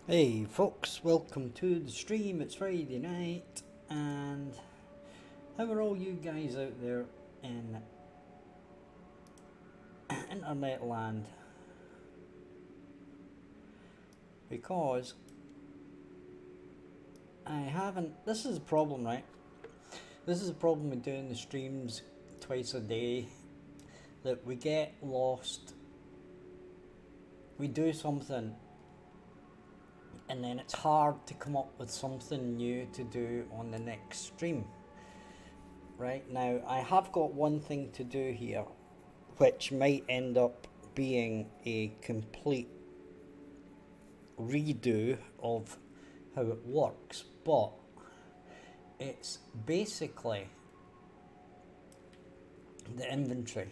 Hey folks, welcome to the stream. It's Friday night, and how are all you guys out there in internet land? Because I haven't. This is a problem, right? This is a problem with doing the streams twice a day, that we get lost. We do something, and then it's hard to come up with something new to do on the next stream. Right now, I have got one thing to do here, which might end up being a complete redo of how it works, but it's basically the inventory.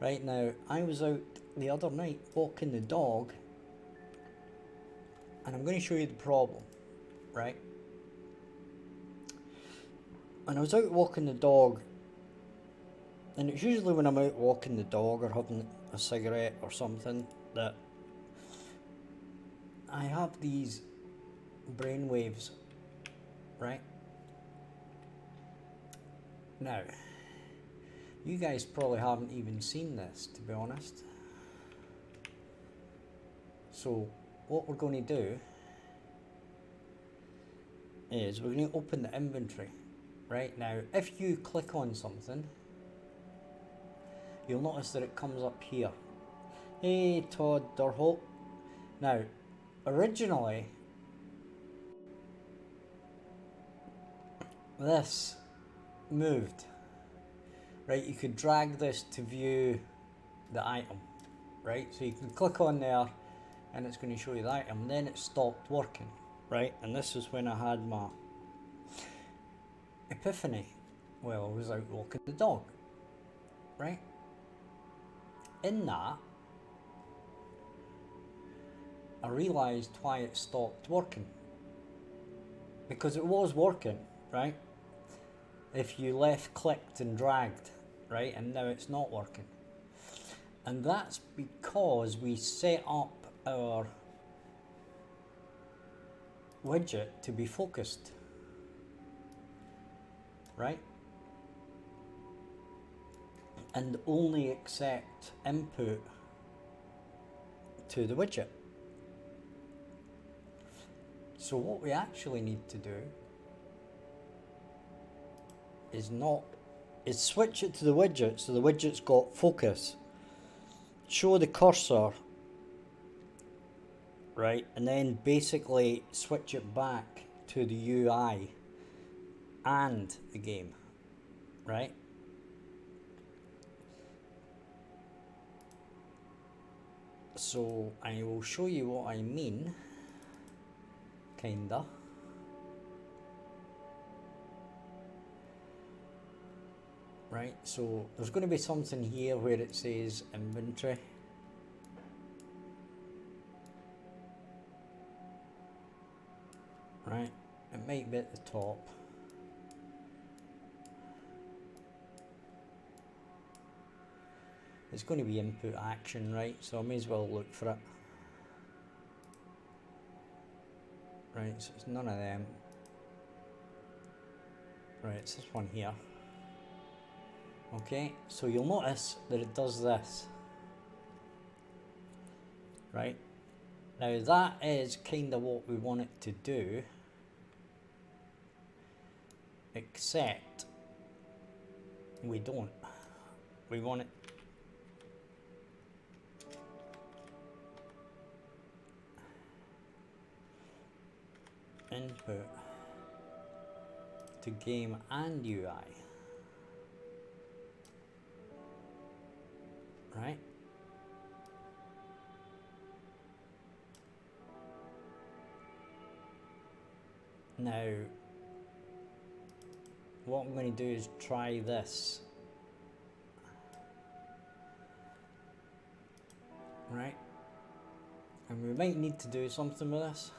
Right now, I was out the other night walking the dog, and I'm going to show you the problem, right? When I was out walking the dog, and it's usually when I'm out walking the dog or having a cigarette or something, that I have these brainwaves, right? Now, you guys probably haven't even seen this, to be honest. So, what we're going to do is we're going to open the inventory. Right now, if you click on something, you'll notice that it comes up here. Hey, Todd Durhope. Now, originally, this moved. Right, you could drag this to view the item. Right, so you can click on there and it's going to show you the item. Then it stopped working. Right, and this is when I had my epiphany while I was out walking the dog. Right, in that, I realised why it stopped working. Because it was working, right? If you left clicked and dragged, right, and now it's not working. And that's because we set up our widget to be focused, right? And only accept input to the widget. So what we actually need to do is switch it to the widget, so the widget's got focus. Show the cursor, right, and then basically switch it back to the UI and the game, right? So I will show you what I mean, kinda. Right, so there's going to be something here where it says inventory. Right, it might be at the top. It's going to be input action, right, so I may as well look for it. Right, so it's none of them. Right, it's this one here. Okay, so you'll notice that it does this. Right, now that is kind of what we want it to do, except we don't. We want it input to game and UI. Right? Now, what I'm going to do is try this. Right? And we might need to do something with this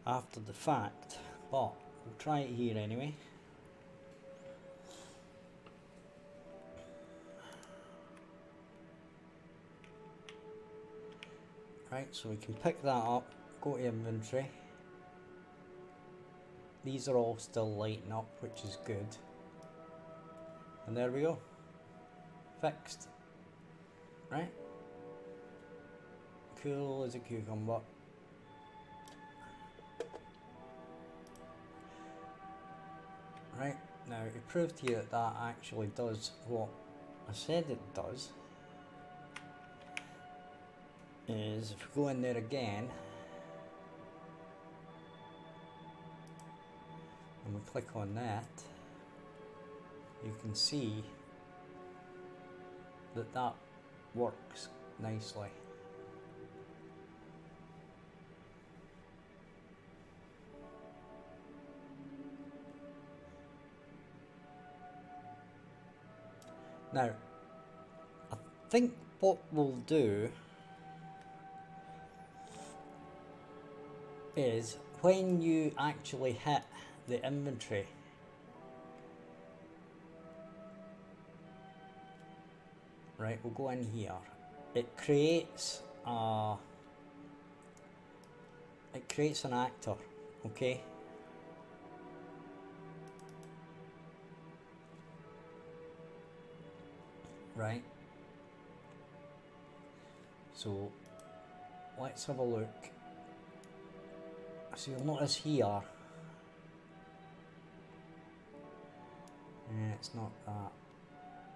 after the fact, but we'll try it here anyway. Right, so we can pick that up, go to inventory. These are all still lighting up, which is good. And there we go. Fixed. Right? Cool as a cucumber. Right, now to prove to you that that actually does what I said it does, is if we go in there again and we click on that, you can see that that works nicely. Now, I think what we'll do is when you actually hit the inventory, right, we'll go in here. It creates an actor, okay? Right. So let's have a look. So you'll notice here, it's not that,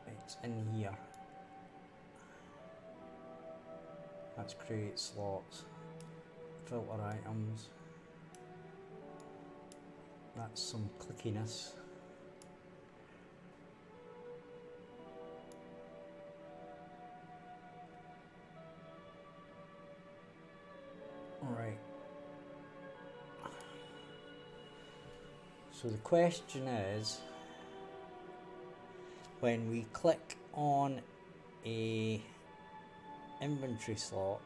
it's in here. Let's create slots, filter items, that's some clickiness. Alright. So the question is, when we click on a inventory slot,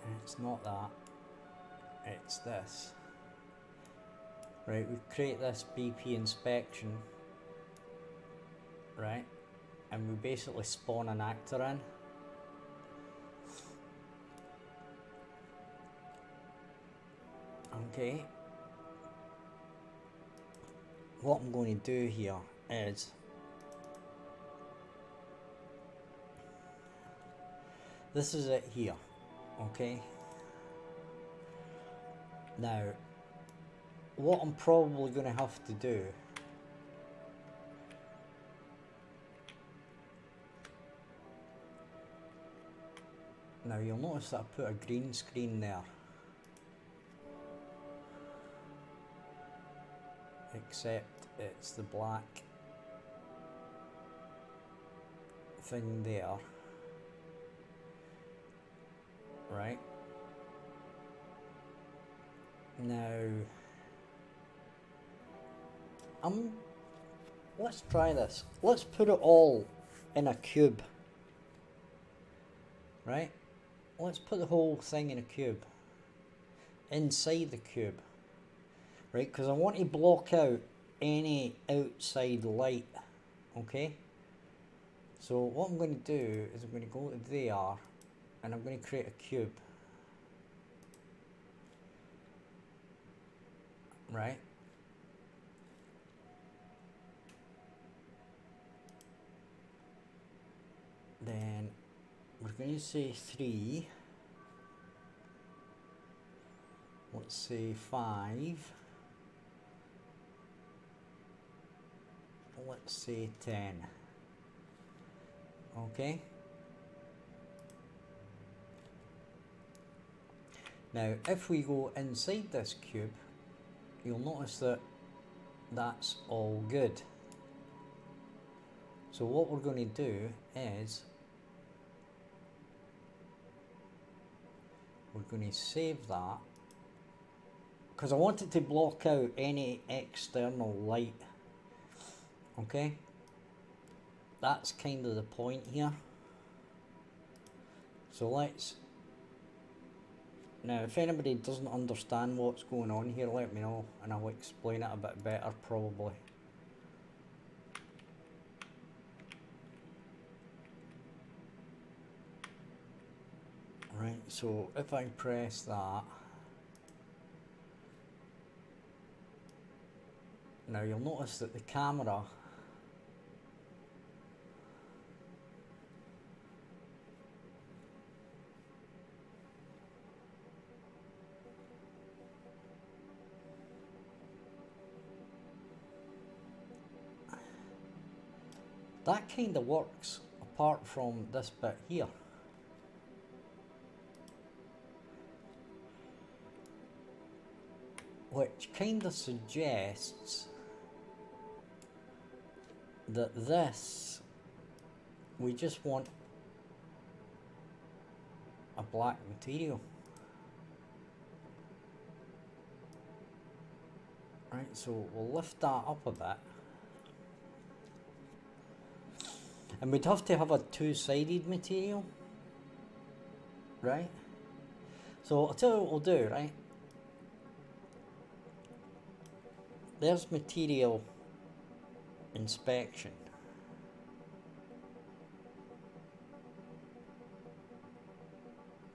and it's not that, it's this. Right, we create this BP inspection, right, and we basically spawn an actor in. Okay, what I'm going to do here is this is it here, okay. Now what I'm probably going to have to do now, you'll notice that I put a green screen there, except it's the black thing there, right? Now let's try this. Let's put it all in a cube, right? Let's put the whole thing in a cube, inside the cube, right? Because I want to block out any outside light, okay? So what I'm going to do is I'm going to go to there and I'm going to create a cube, right? Then we're going to say 3, let's say 5, let's say 10, okay? Now if we go inside this cube, you'll notice that that's all good. So what we're going to do is we're going to save that, because I want it to block out any external light, okay? That's kind of the point here. So let's Now, if anybody doesn't understand what's going on here, let me know and I'll explain it a bit better probably. Right, so if I press that, now you'll notice that the camera that kind of works apart from this bit here. Which kind of suggests that this, we just want a black material. Right, so we'll lift that up a bit. And we'd have to have a two-sided material. Right? So I'll tell you what we'll do, right? There's material inspection.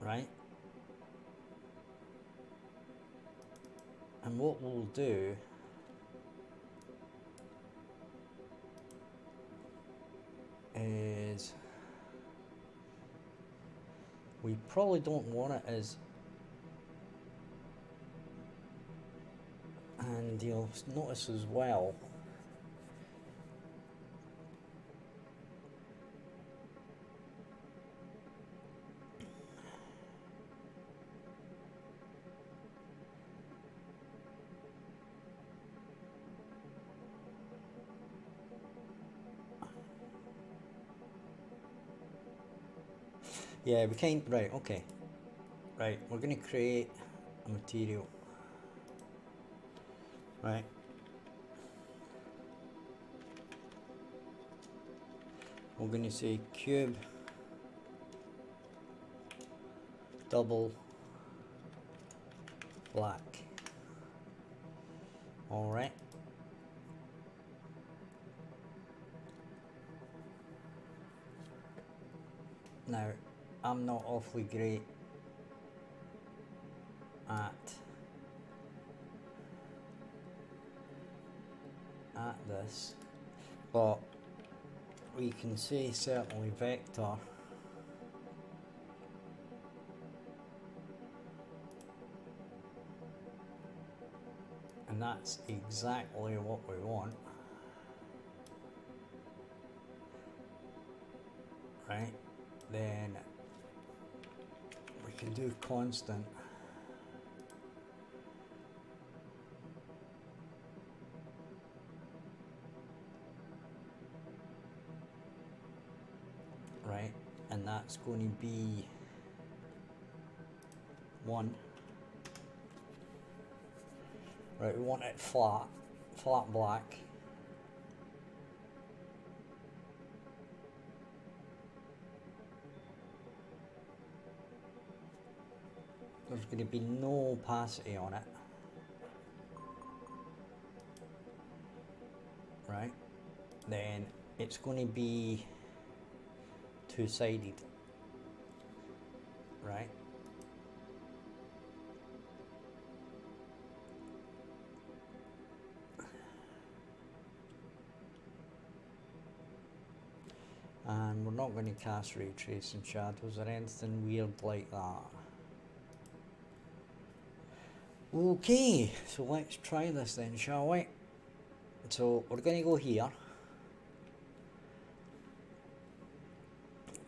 Right? And what we'll do is we probably don't want it as, and you'll notice as well yeah, we can't, right, okay. Right, we're going to create a material. Right. We're going to say cube double black. Alright. Now, I'm not awfully great at this, but we can say certainly vector and that's exactly what we want. Right, then we can do constant. Right, and that's going to be 1. Right, we want it flat black. There's going to be no opacity on it. Right, then it's going to be two-sided. Right. And we're not going to cast ray tracing shadows or anything weird like that. Okay, so let's try this then, shall we? So we're going to go here.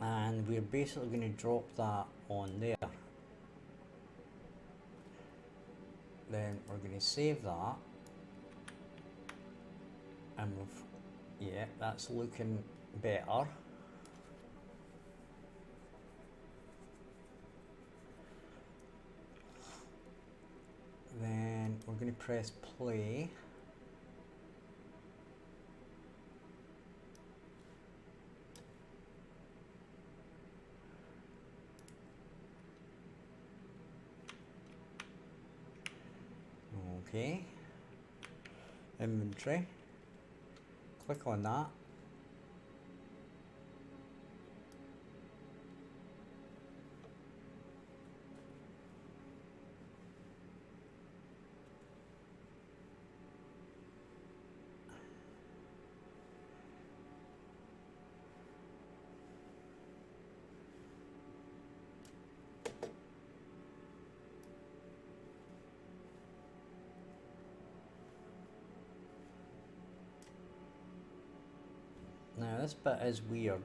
And we're basically going to drop that on there. Then we're going to save that. And we've, yeah, that's looking better. Then we're going to press play. Okay. Inventory. Click on that. Now this bit is weird.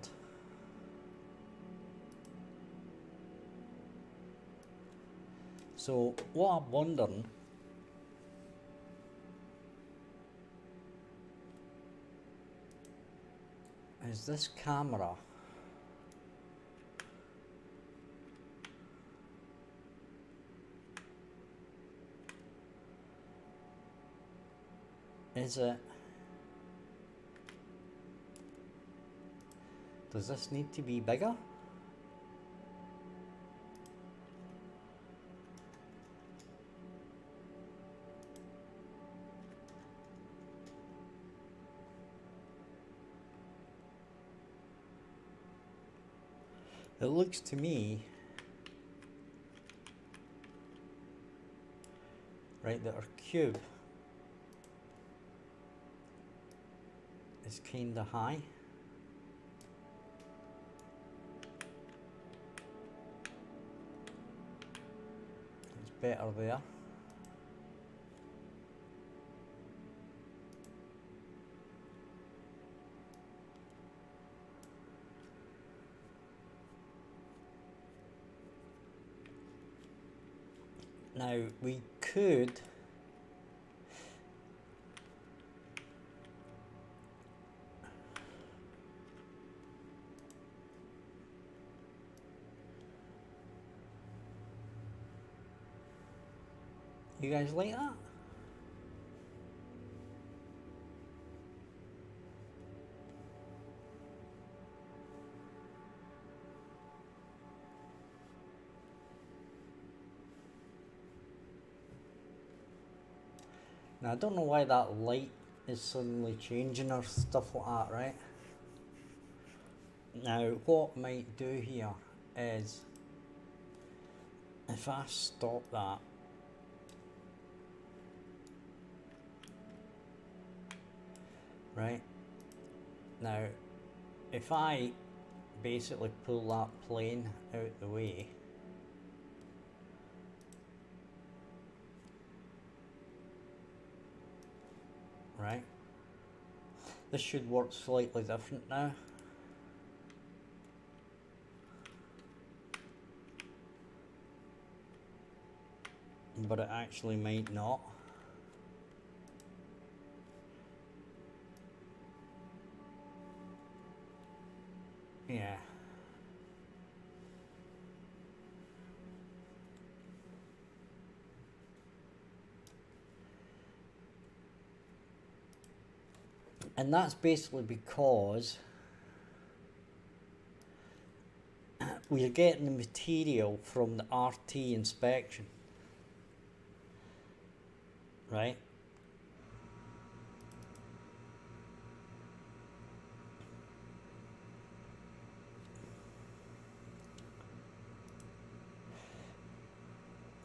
So what I'm wondering is this camera does this need to be bigger? It looks to me, right, that our cube is kinda high. It's better there. Now we could you guys like that? Now I don't know why that light is suddenly changing or stuff like that, right? Now what I might do here is if I stop that, right? Now if I basically pull that plane out the way, right? This should work slightly different now. But it actually might not. Yeah. And that's basically because we're getting the material from the RT inspection, right?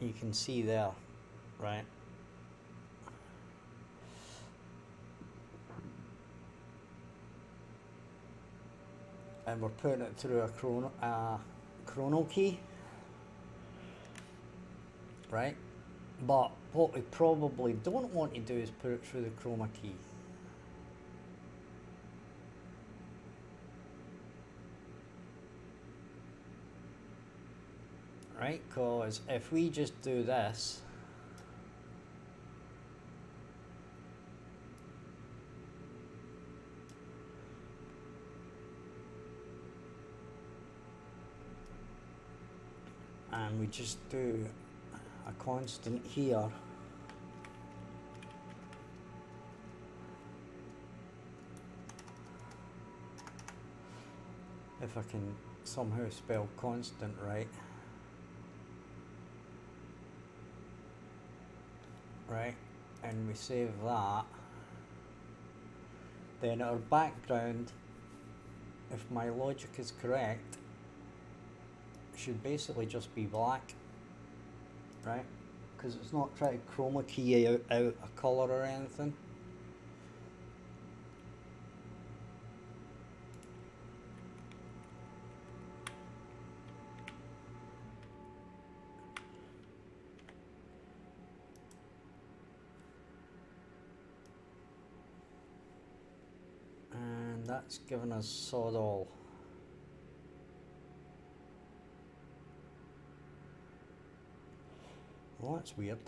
You can see there, right? And we're putting it through a chrono key, right? But what we probably don't want to do is put it through the chroma key. Right, because if we just do this, and we just do a constant here, if I can somehow spell constant right, right, and we save that, then our background, if my logic is correct, should basically just be black, right? Because it's not trying to chroma key out a colour or anything. And that's given us sod all. Well, that's weird.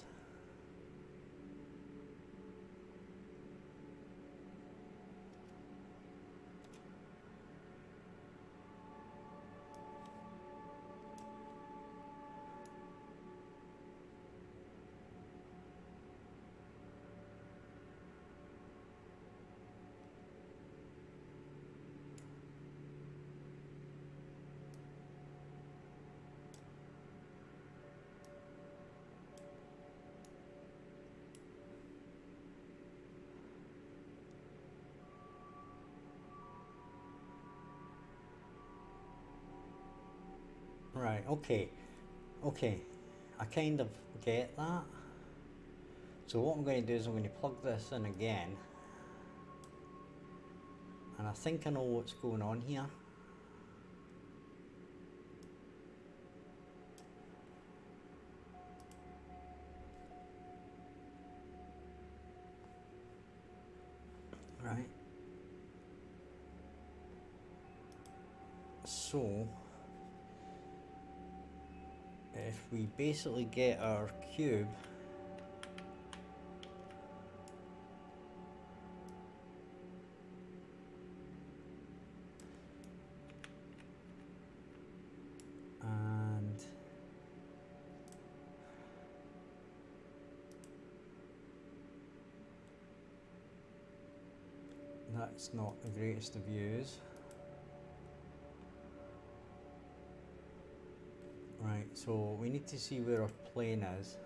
Right, okay, I kind of get that. So what I'm going to do is I'm going to plug this in again, and I think I know what's going on here. Right, so if we basically get our cube and that's not the greatest of views. Right, so we need to see where our plane is.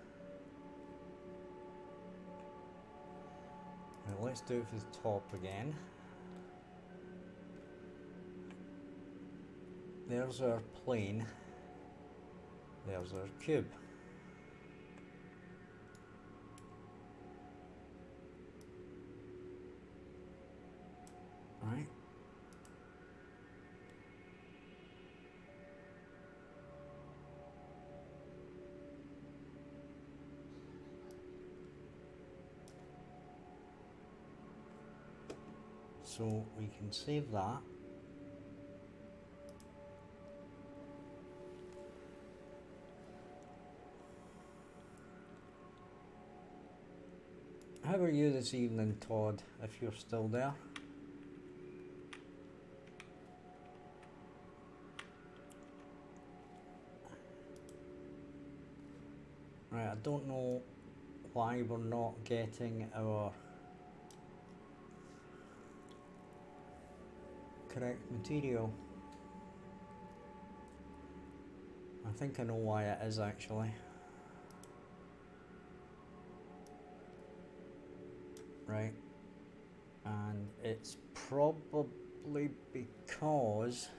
Right, let's do it for the top again. There's our plane. There's our cube. Right. So we can save that. How are you this evening, Todd, if you're still there? Right, I don't know why we're not getting our correct material. I think I know why it is actually. Right, and it's probably because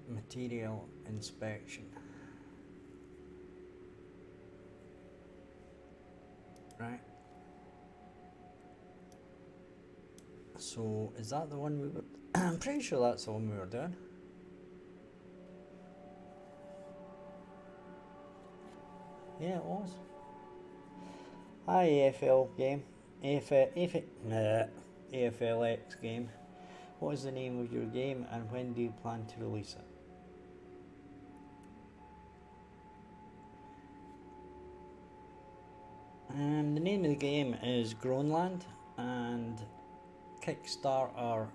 material inspection. Right. So is that the one we were I'm pretty sure that's the one we were doing. Yeah, it was. Hi AFL game. AFLX game. What is the name of your game and when do you plan to release it? The name of the game is Groenland, and Kickstarter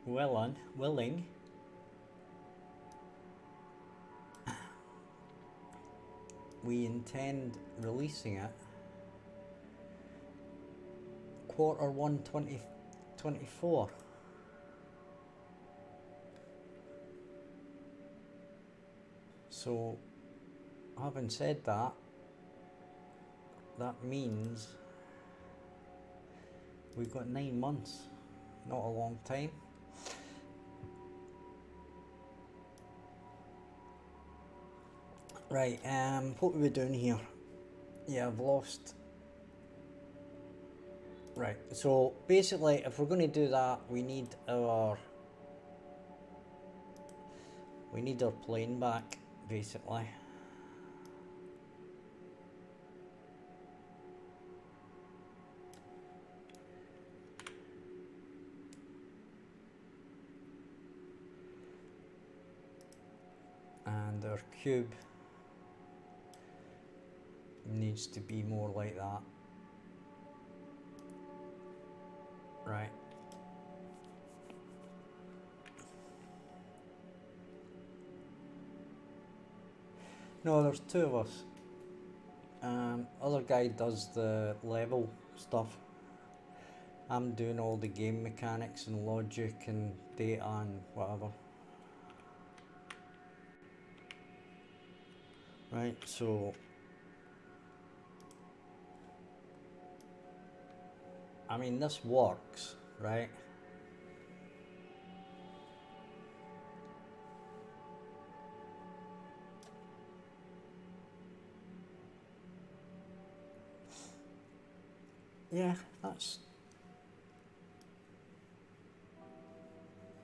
willing we intend releasing it Q1 2024. So, having said that, that means we've got 9 months, not a long time. Right, what are we doing here? Yeah, I've lost. Right, so basically, if we're going to do that, we need our plane back, basically. And our cube needs to be more like that. Right. No, there's 2 of us. Other guy does the level stuff. I'm doing all the game mechanics and logic and data and whatever. Right, so I mean, this works, right? Yeah, that's...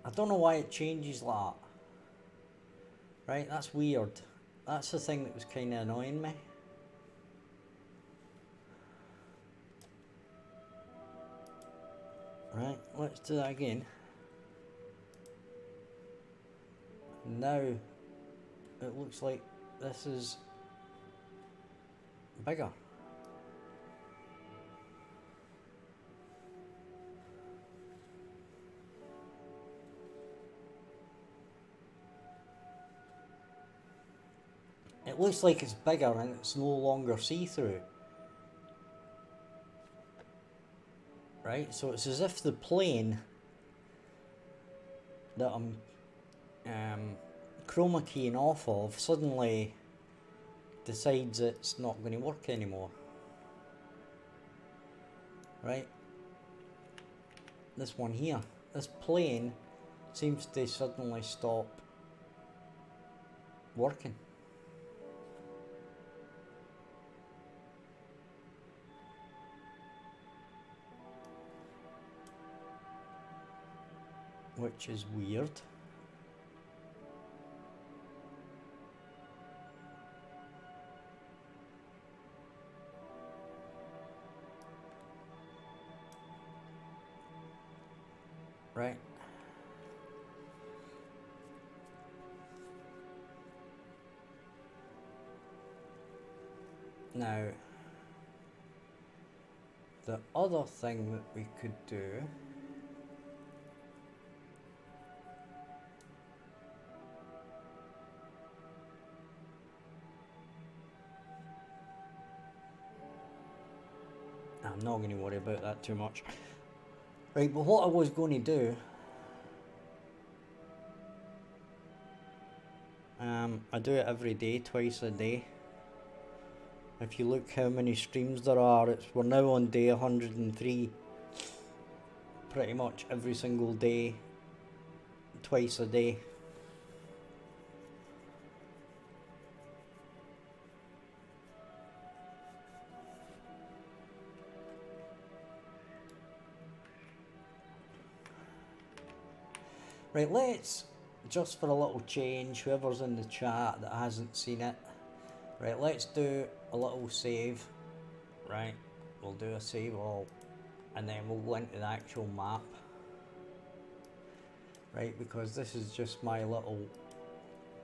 I don't know why it changes like that. Right, that's weird. That's the thing that was kind of annoying me. Right, let's do that again. Now, it looks like this is bigger. It looks like it's bigger and it's no longer see-through. Right, so it's as if the plane that I'm chroma keying off of suddenly decides it's not going to work anymore. Right, this one here, this plane seems to suddenly stop working. Which is weird. Right. Now, the other thing that we could do I'm not going to worry about that too much. Right, but what I was going to do, I do it every day, twice a day. If you look how many streams there are, we're now on day 103. Pretty much every single day, twice a day. Right, let's, just for a little change, whoever's in the chat that hasn't seen it, right, let's do a little save, right, we'll do a save all, and then we'll go into the actual map, right, because this is just my little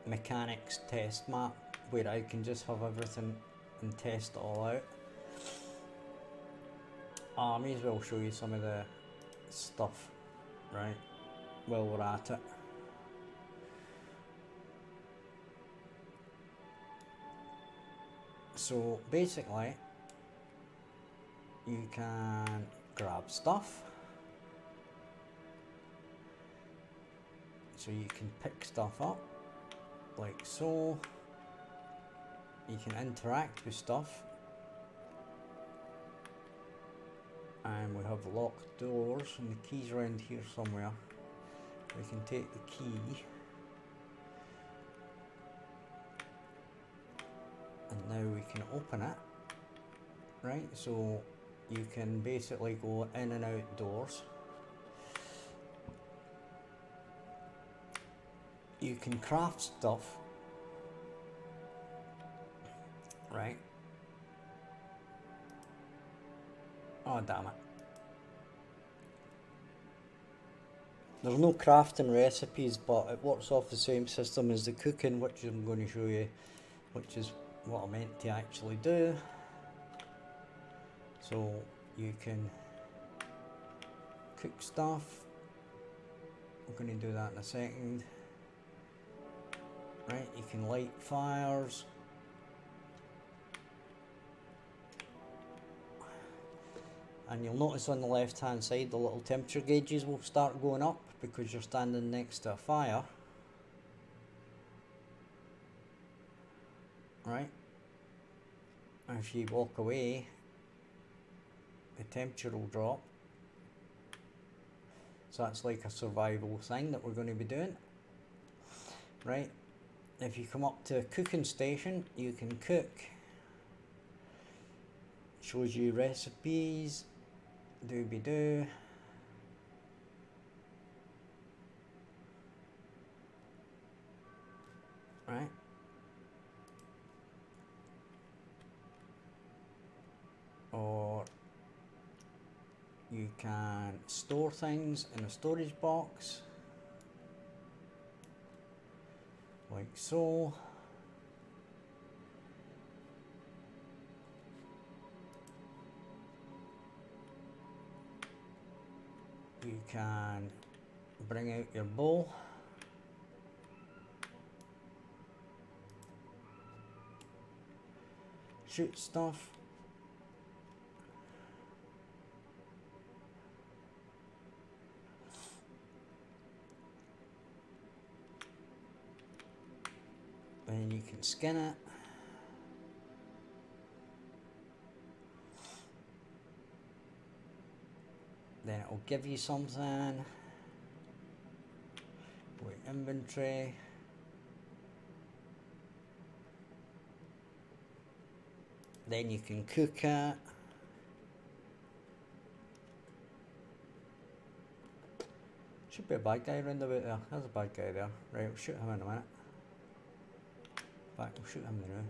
mechanics test map, where I can just have everything and test it all out. I may as well show you some of the stuff, right, while we're at it. So basically, you can grab stuff. So you can pick stuff up, like so. You can interact with stuff. And we have locked doors, and the key's around here somewhere. We can take the key. And now we can open it. Right, so you can basically go in and out doors. You can craft stuff, right? Oh damn it. There's no crafting recipes, but it works off the same system as the cooking, which I'm going to show you, which is what I meant to actually do. So you can cook stuff. I'm going to do that in a second. Right, you can light fires. And you'll notice on the left hand side the little temperature gauges will start going up because you're standing next to a fire. Right, and if you walk away, the temperature will drop. So that's like a survival thing that we're going to be doing. Right, if you come up to a cooking station, you can cook. Shows you recipes, doobie-doo. Right. Or you can store things in a storage box, like so. You can bring out your bowl. Shoot stuff. Then you can skin it. Then it will give you something. With inventory. Then you can cook it. Should be a bad guy around about there. There's a bad guy there. Right, we'll shoot him in a minute. In fact, we'll shoot him now.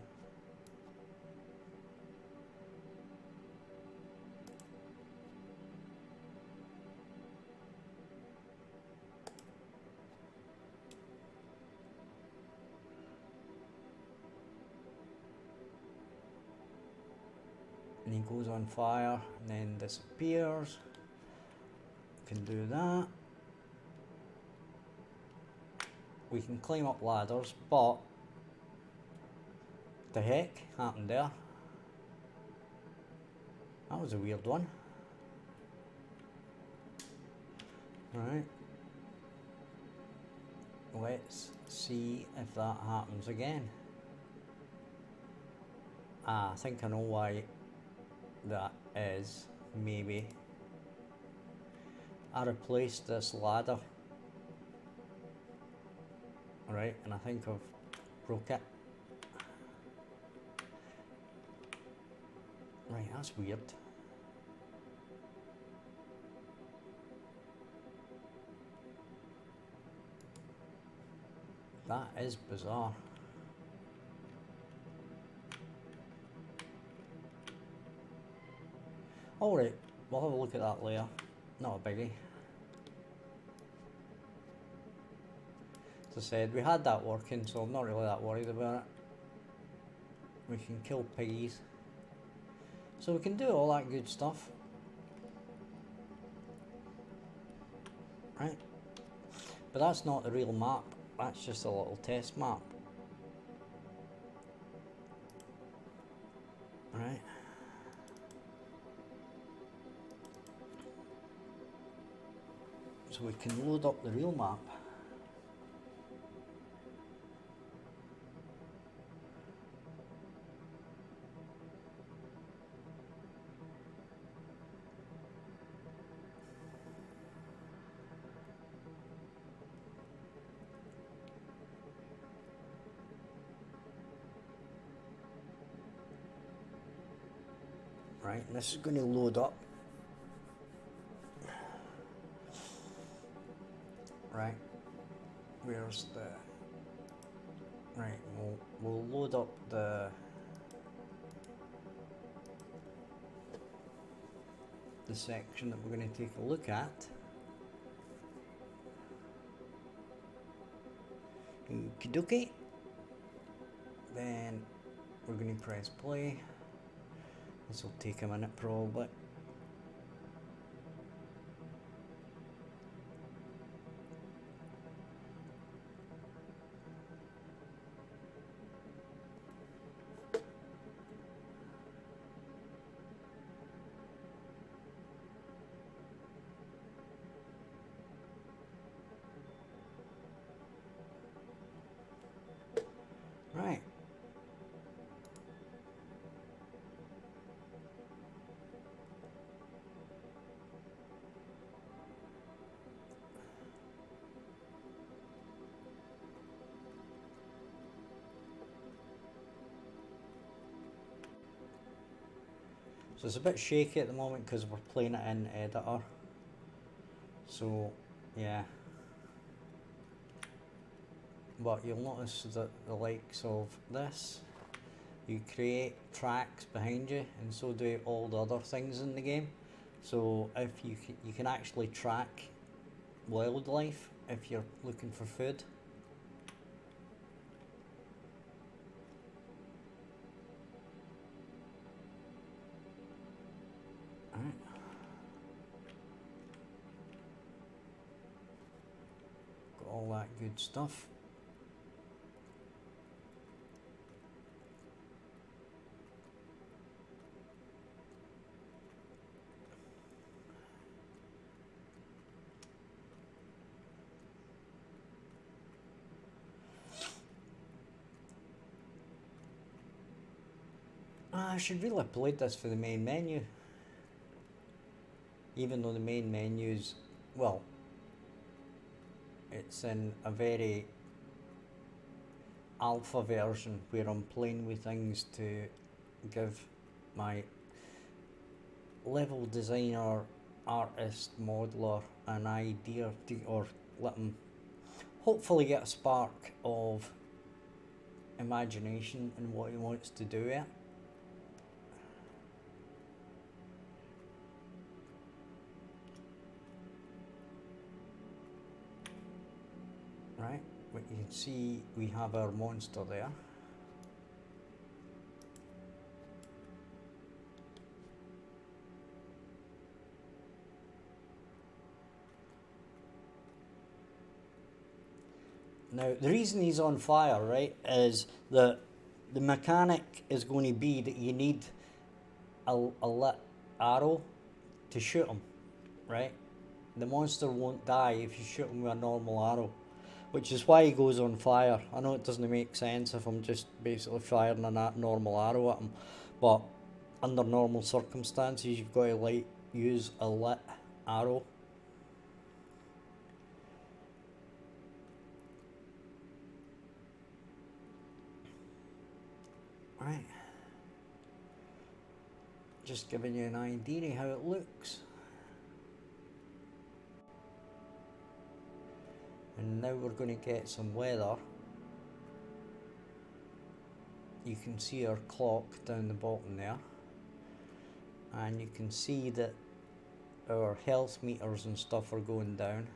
And he goes on fire and then disappears. Can do that. We can climb up ladders, but the heck happened there? That was a weird one. Right. Let's see if that happens again. Ah, I think I know why that is. Maybe I replaced this ladder, right, and I think I've broke it. Right, that's weird. That is bizarre. Alright, we'll have a look at that later. Not a biggie. As I said, we had that working, so I'm not really that worried about it. We can kill piggies. So we can do all that good stuff. Right? But that's not the real map. That's just a little test map. Right? So we can load up the real map. Right, and this is going to load up. Right, where's the... Right, we'll load up the section that we're going to take a look at. Okie dokie. Then we're going to press play. This will take a minute probably. Right. So it's a bit shaky at the moment because we're playing it in editor. So yeah. But you'll notice that the likes of this, you create tracks behind you, and so do all the other things in the game. So if you can actually track wildlife if you're looking for food. Alright. Got all that good stuff. I should really have played this for the main menu. Even though the main menu's, well, it's in a very alpha version where I'm playing with things to give my level designer, artist, modeler an idea to, or let him hopefully get a spark of imagination in what he wants to do it. Right, what you can see, we have our monster there. Now, the reason he's on fire, right, is that the mechanic is going to be that you need a lit arrow to shoot him, right? The monster won't die if you shoot him with a normal arrow, which is why he goes on fire. I know it doesn't make sense if I'm just basically firing a normal arrow at him, but under normal circumstances you've got to use a lit arrow. Right, just giving you an idea of how it looks. And now we're going to get some weather. You can see our clock down the bottom there, and you can see that our health meters and stuff are going down.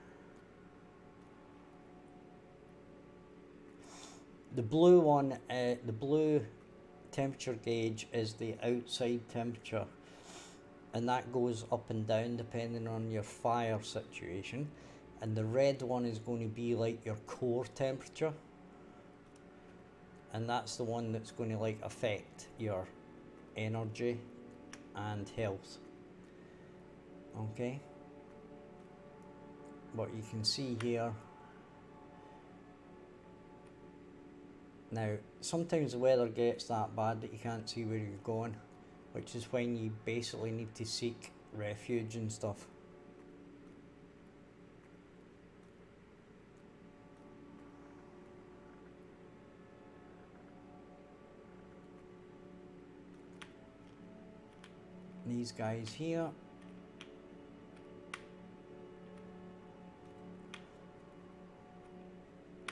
The blue one, the blue temperature gauge is the outside temperature, and that goes up and down depending on your fire situation, and the red one is going to be like your core temperature, and that's the one that's going to like affect your energy and health. Okay, but you can see here now, sometimes the weather gets that bad that you can't see where you're going, which is when you basically need to seek refuge and stuff. These guys here,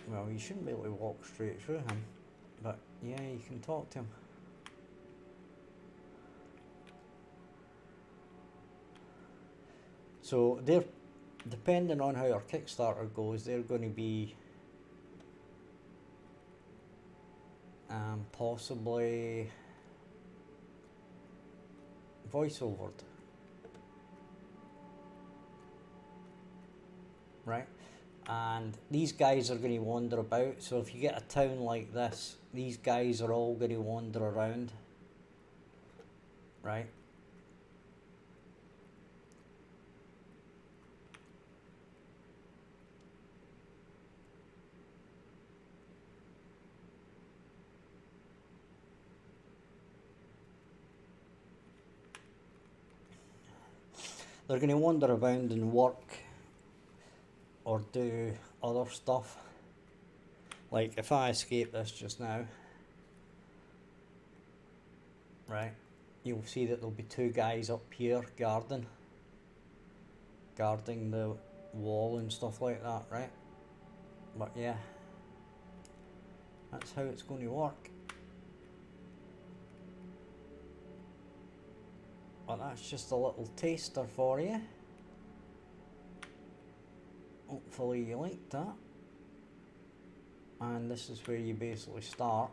well, you shouldn't be able to walk straight through him, but yeah, you can talk to him. So they're, depending on how your Kickstarter goes, they're going to be possibly voiceovered, right? And these guys are going to wander about, so if you get a town like this, these guys are all going to wander around, right? They're going to wander around and work or do other stuff. Like if I escape this just now, right, you'll see that there'll be two guys up here guarding the wall and stuff like that, right? But yeah, that's how it's going to work. But that's just a little taster for you. Hopefully you liked that. And this is where you basically start.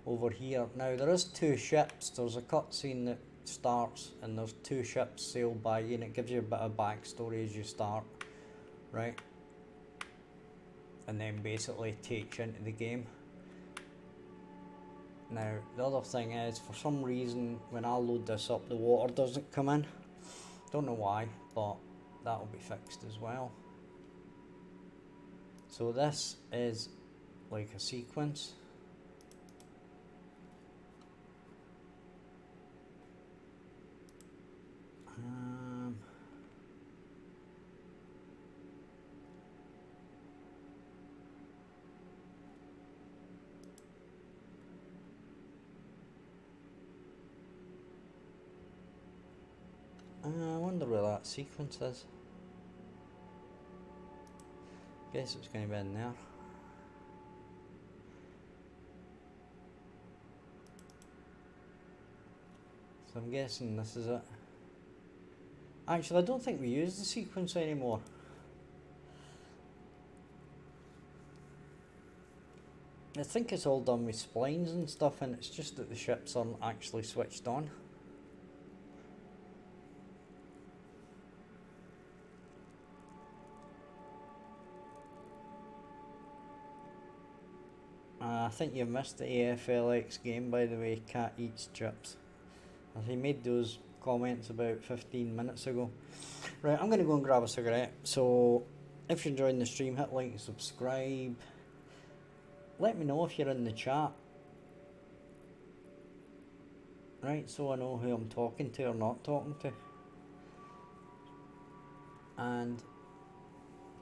Over here. Now there is two ships. There's a cutscene that starts and there's two ships sail by you, and it gives you a bit of backstory as you start. Right? And then basically takes you into the game. Now the other thing is, for some reason when I load this up the water doesn't come in. Don't know why, but that'll be fixed as well. So this is like a sequence. I wonder where that sequence is. Guess it's going to be in there. So I'm guessing this is it. Actually, I don't think we use the sequence anymore. I think it's all done with splines and stuff, and it's just that the ships aren't actually switched on. I think you missed the AFLX game, by the way. Cat eats chips. He made those comments about 15 minutes ago. Right, I'm going to go and grab a cigarette. So if you're enjoying the stream, hit like and subscribe. Let me know if you're in the chat. Right, so I know who I'm talking to or not talking to. And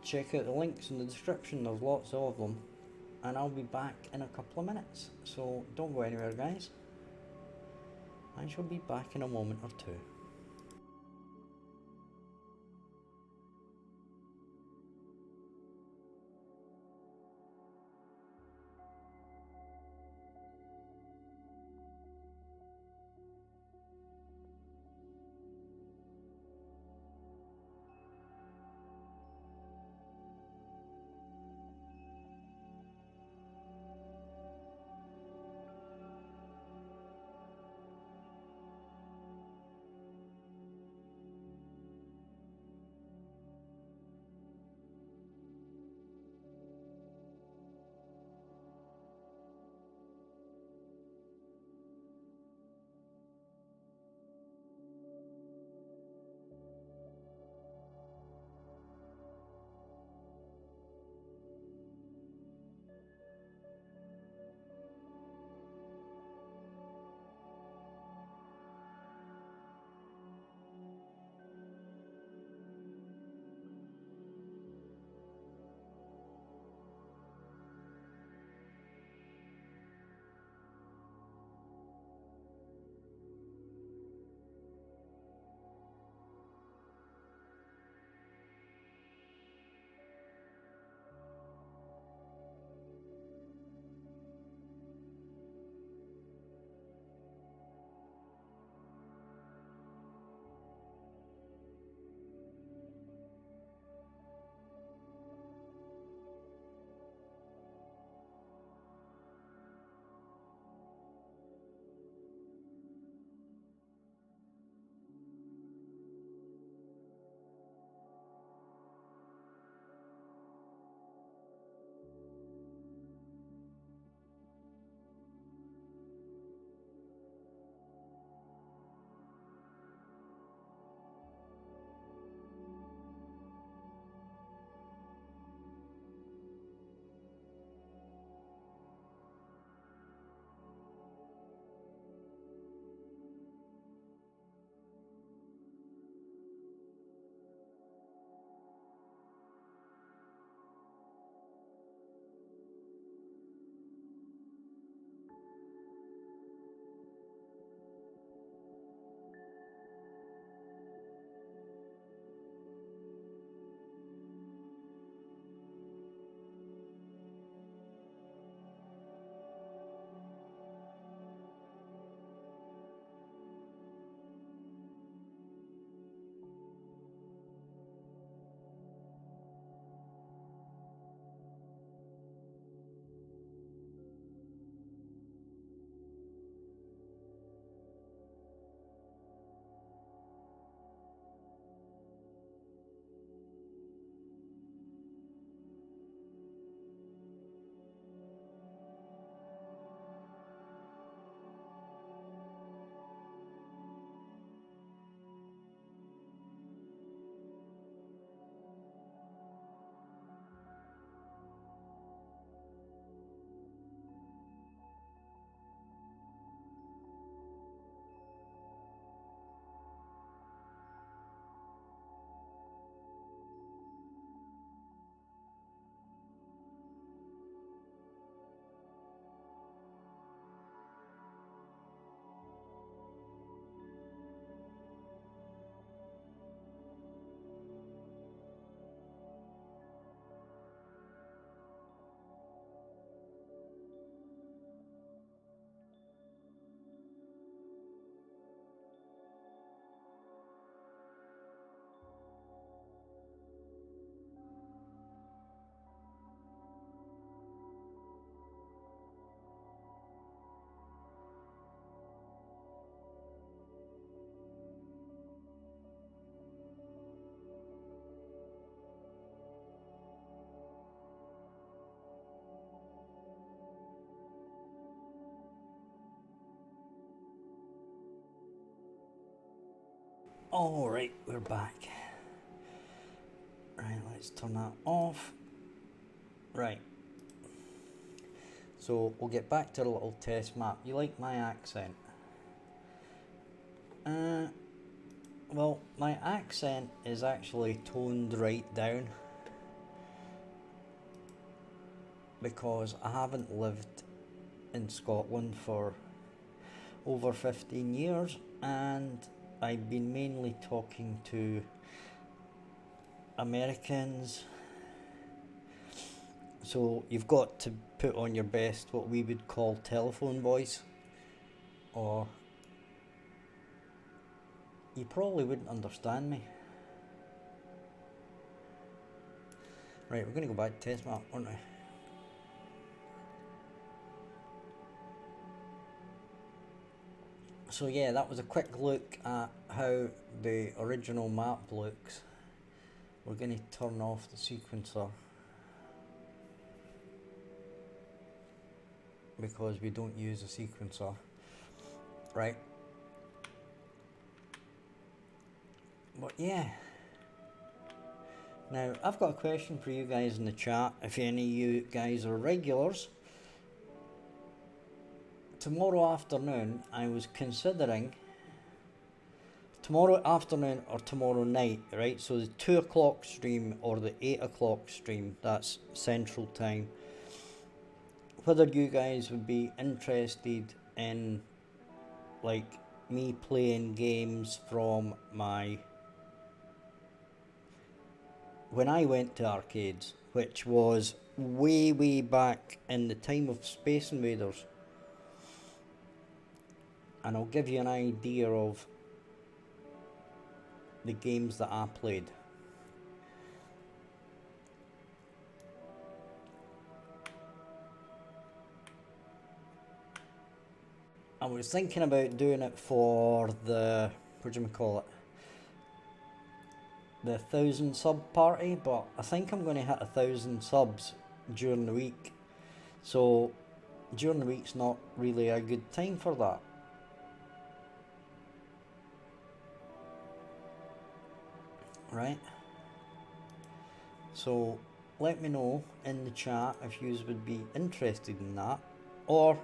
check out the links in the description, there's lots of them. And I'll be back in a couple of minutes. So don't go anywhere, guys. I shall be back in a moment or two. Alright, we're back. Right, let's turn that off. Right. So we'll get back to the little test map. You like my accent? Well, my accent is actually toned right down because I haven't lived in Scotland for over 15 years and I've been mainly talking to Americans. So you've got to put on your best what we would call telephone voice, or you probably wouldn't understand me. Right, we're going to go back to test map, aren't we? So yeah, that was a quick look at how the original map looks. We're going to turn off the sequencer because we don't use a sequencer, right? But yeah. Now, I've got a question for you guys in the chat, if any of you guys are regulars. Tomorrow afternoon, I was considering tomorrow afternoon or tomorrow night, right? So the 2 o'clock stream or the 8 o'clock stream, that's Central Time. Whether you guys would be interested in, like, me playing games from my... when I went to arcades, which was way back in the time of Space Invaders. And I'll give you an idea of the games that I played. I was thinking about doing it for the, what do you call it? The 1,000 sub party, but I think I'm going to hit 1,000 subs during the week. So during the week's not really a good time for that. Right? So let me know in the chat if you would be interested in that or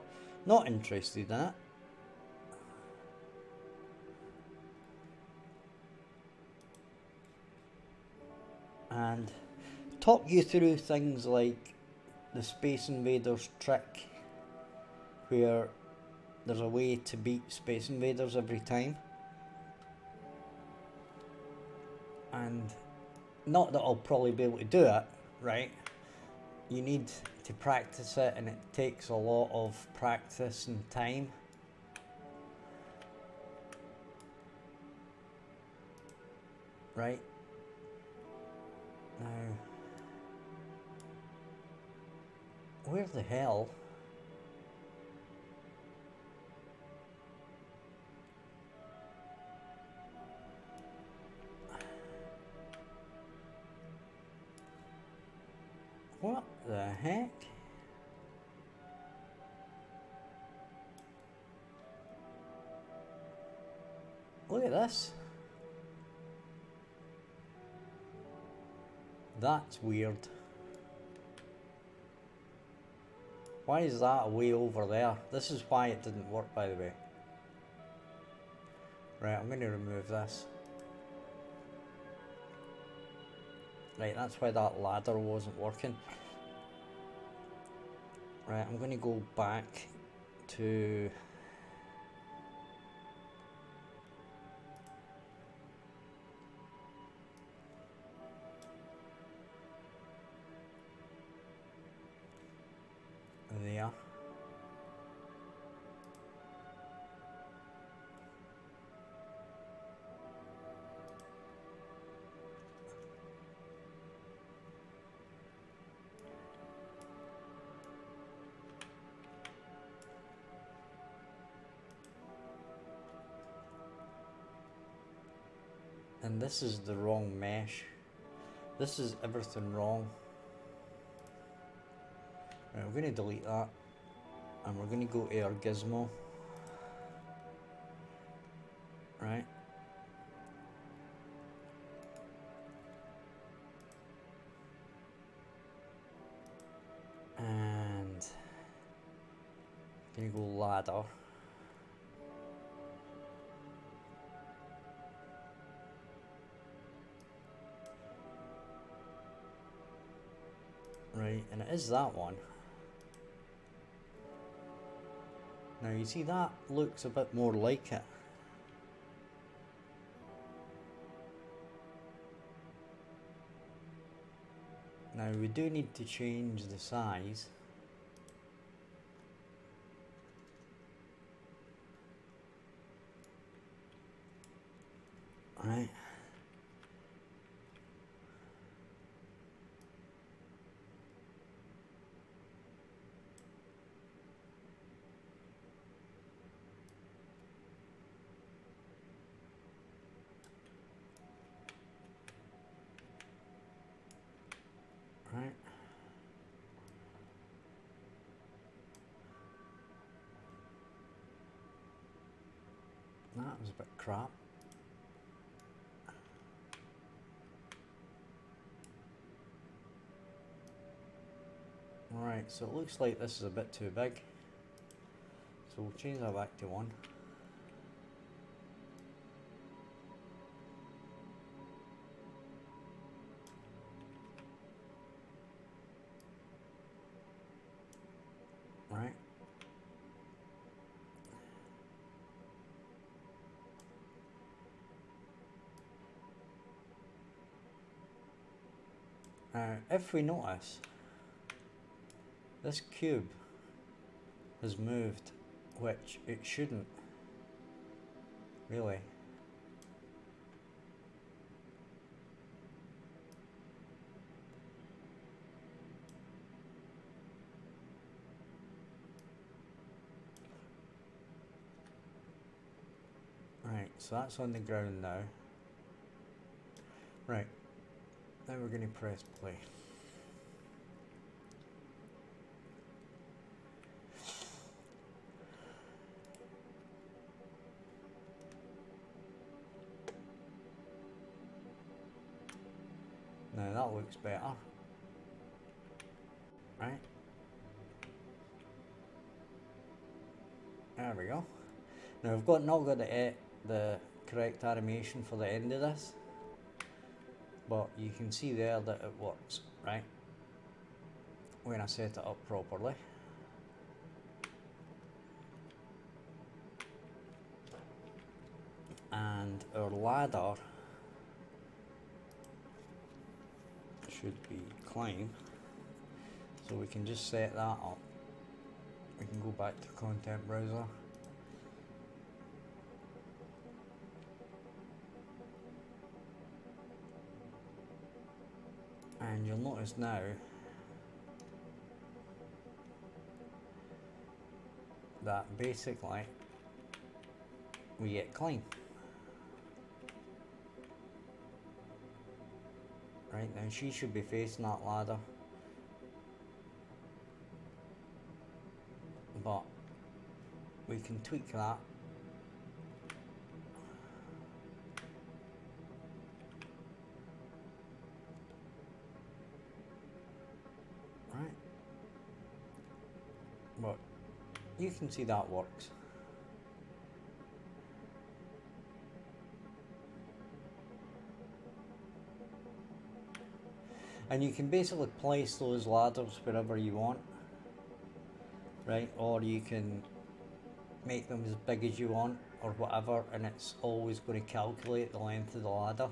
not interested in it. And talk you through things like the Space Invaders trick, where there's a way to beat Space Invaders every time. And not that I'll probably be able to do it, right? You need to practice it and it takes a lot of practice and time. Right? Now, where the hell? What the heck? Look at this. That's weird. Why is that way over there? This is why it didn't work, by the way. Right, I'm going to remove this. Right, that's why that ladder wasn't working. Right, I'm going to go back to... there. And this is the wrong mesh. This is everything wrong. Right, we're going to delete that. And we're going to go to our gizmo. Right. we go ladder. Right, and it is that one. Now you see that looks a bit more like it. Now we do need to change the size. Right. Right. That was a bit crap. Alright, so it looks like this is a bit too big. So we'll change that back to 1. Right. Now, if we notice, this cube has moved, which it shouldn't, really. Right, so that's on the ground now. Right, now we're going to press play. Now that looks better. Right. There we go. Now I've not got the correct animation for the end of this, but you can see there that it works, right? When I set it up properly. And our ladder should be climb, so we can just set that up. We can go back to content browser. And you'll notice now that basically we get climb. Right, now she should be facing that ladder, but we can tweak that. Right, but you can see that works. And you can basically place those ladders wherever you want, right? Or you can make them as big as you want or whatever, and it's always going to calculate the length of the ladder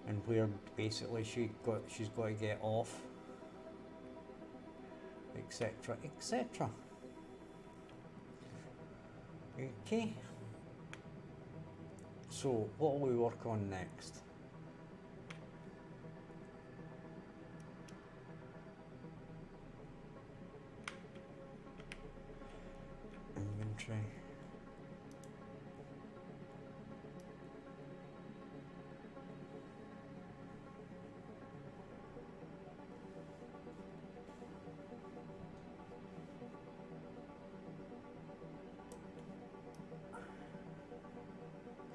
and where basically she's got to get off, etc, etc. Okay, so what will we work on next? Inventory.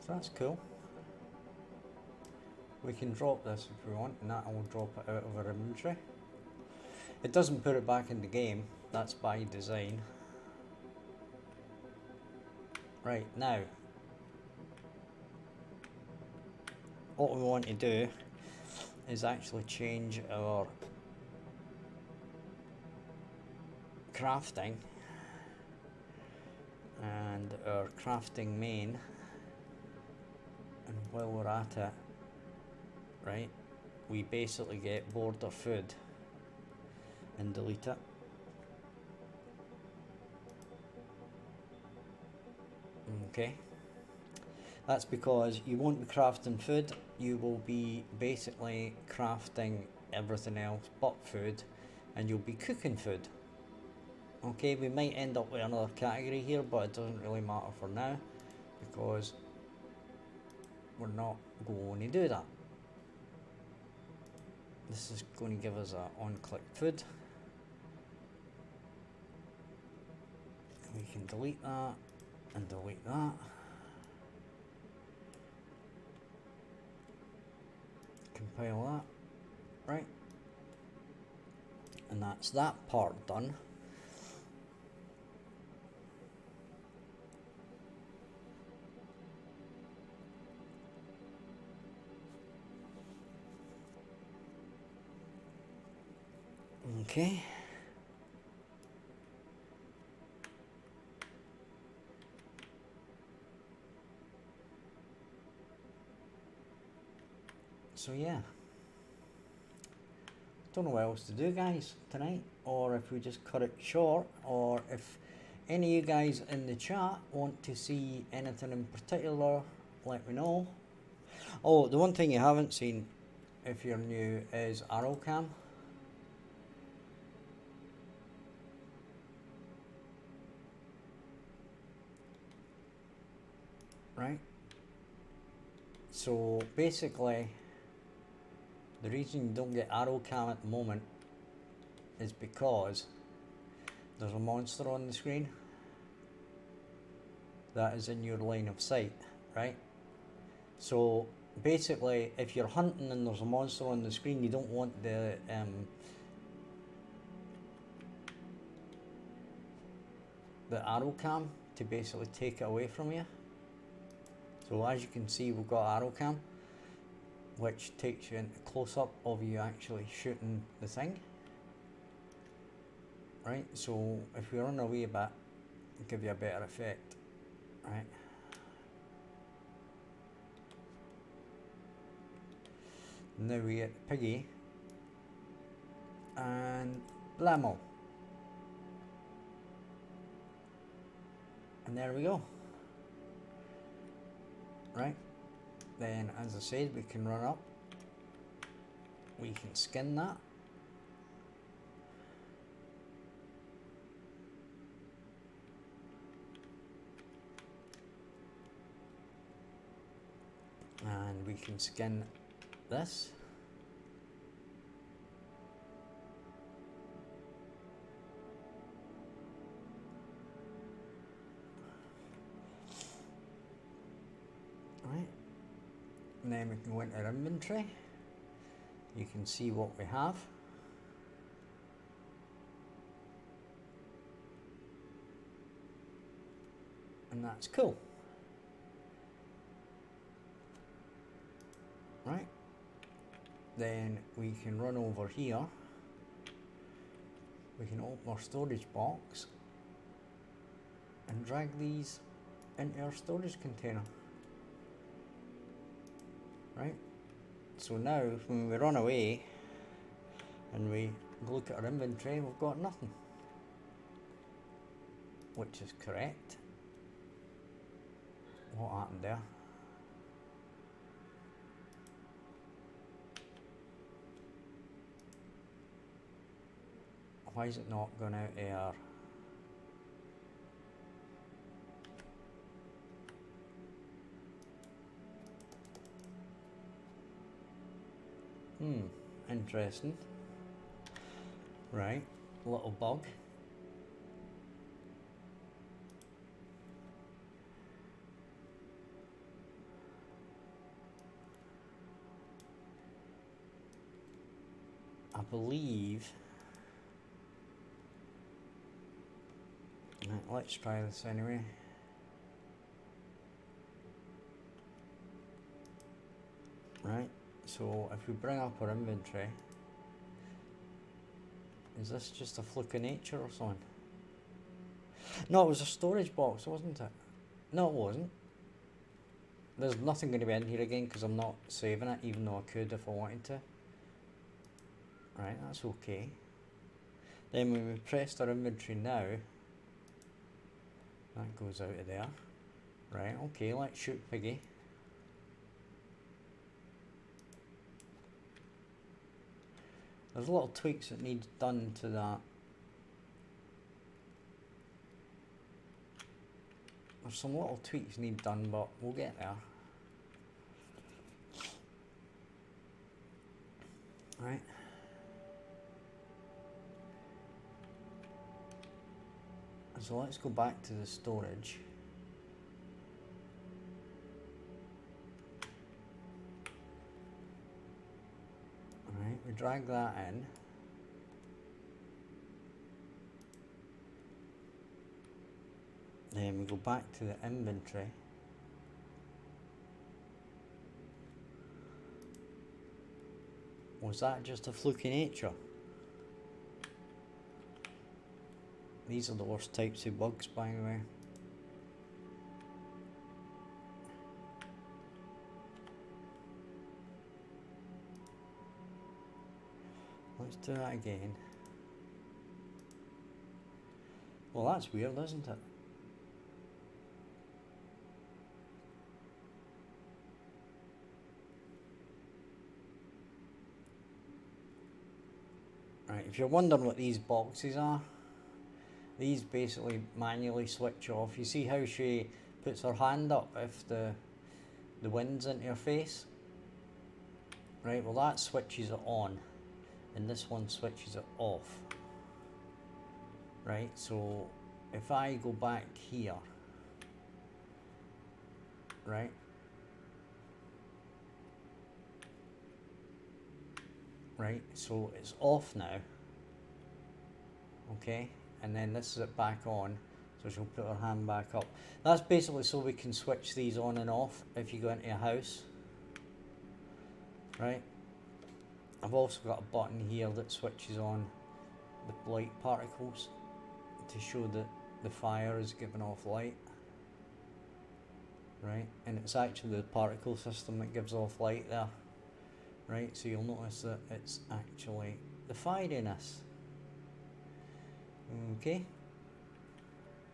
So that's cool. We can drop this if we want, and that will drop it out of our inventory. It doesn't put it back in the game, that's by design. Right, now, what we want to do is actually change our crafting and our crafting main, and while we're at it, right, we basically get border food and delete it. Okay, that's because you won't be crafting food, you will be basically crafting everything else but food, and you'll be cooking food. Okay, we might end up with another category here, but it doesn't really matter for now because we're not going to do that. This is going to give us a on-click food. We can delete that and delete that. Compile that, right? And that's that part done. Okay. So yeah. Don't know what else to do, guys, tonight, or if we just cut it short, or if any of you guys in the chat want to see anything in particular, let me know. Oh, the one thing you haven't seen, if you're new, is arrow cam. Right? So basically, the reason you don't get arrow cam at the moment is because there's a monster on the screen that is in your line of sight, right? So basically, if you're hunting and there's a monster on the screen, you don't want the arrow cam to basically take it away from you. So as you can see, we've got arrow cam, which takes you into close-up of you actually shooting the thing. Right, so if we run away a bit, it'll give you a better effect, right? Now we get Piggy and Blammo. And there we go. Right, then as I said, we can run up, we can skin that. And we can skin this. Right, and then we can go into our inventory. You can see what we have. And that's cool. Right, then we can run over here, we can open our storage box and drag these into our storage container. Right, so now when we run away and we look at our inventory, we've got nothing, which is correct. What happened there? Why is it not going out there? Interesting. Right, little bug. I believe. Right, let's try this anyway. Right, so if we bring up our inventory, is this just a fluke of nature or something? No, it was a storage box, wasn't it? No, it wasn't. There's nothing going to be in here again because I'm not saving it, even though I could if I wanted to. Right, that's okay. Then when we press our inventory now, that goes out of there. Right, okay, let's shoot Piggy. There's little tweaks that need done to that. There's some little tweaks need done, but we'll get there. Right. So let's go back to the storage. Right, we drag that in. Then we go back to the inventory. Was that just a fluky nature? These are the worst types of bugs, by the way. Let's do that again. Well, that's weird, isn't it? Right, if you're wondering what these boxes are, these basically manually switch off. You see how she puts her hand up if the wind's into her face? Right, well that switches it on, and this one switches it off. Right, so if I go back here, right, so it's off now, okay, and then this is it back on, so she'll put her hand back up. That's basically so we can switch these on and off if you go into a house, right. I've also got a button here that switches on the light particles to show that the fire is giving off light, right, and it's actually the particle system that gives off light there. Right, so you'll notice that it's actually the firiness. Okay.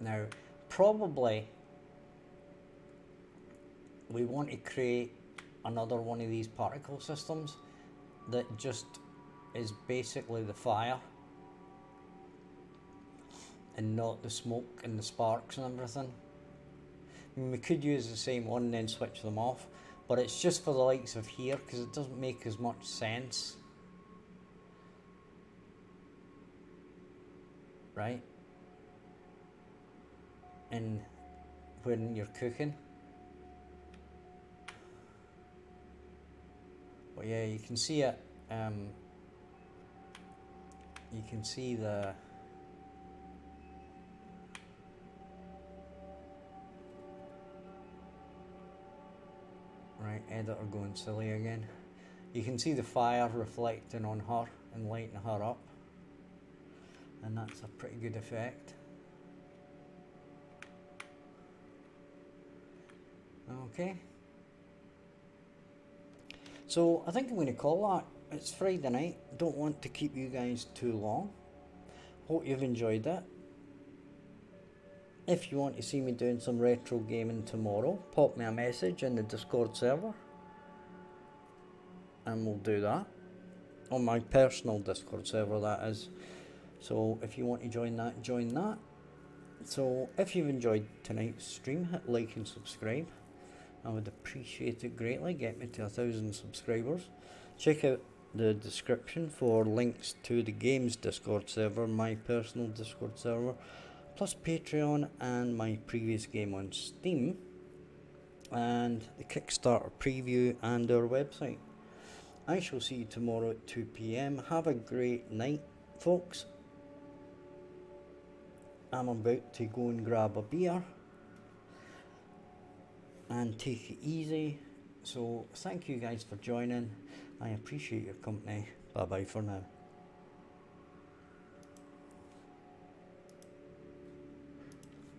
Now, probably we want to create another one of these particle systems that just is basically the fire and not the smoke and the sparks and everything. I mean, we could use the same one and then switch them off, but it's just for the likes of here because it doesn't make as much sense, right? And when you're cooking, but yeah, you can see it. You can see the right, editor going silly again. You can see the fire reflecting on her and lighting her up, and that's a pretty good effect. Okay, so I think I'm going to call that. It's Friday night, don't want to keep you guys too long. Hope you've enjoyed it. If you want to see me doing some retro gaming tomorrow, pop me a message in the Discord server and we'll do that. On my personal Discord server, that is. So if you want to join that, join that. So if you've enjoyed tonight's stream, hit like and subscribe. I would appreciate it greatly. Get me to 1,000 subscribers. Check out the description for links to the games Discord server, my personal Discord server, plus Patreon and my previous game on Steam, and the Kickstarter preview and our website. I shall see you tomorrow at 2 PM. Have a great night, folks. I'm about to go and grab a beer and take it easy. So thank you guys for joining. I appreciate your company. Bye bye for now.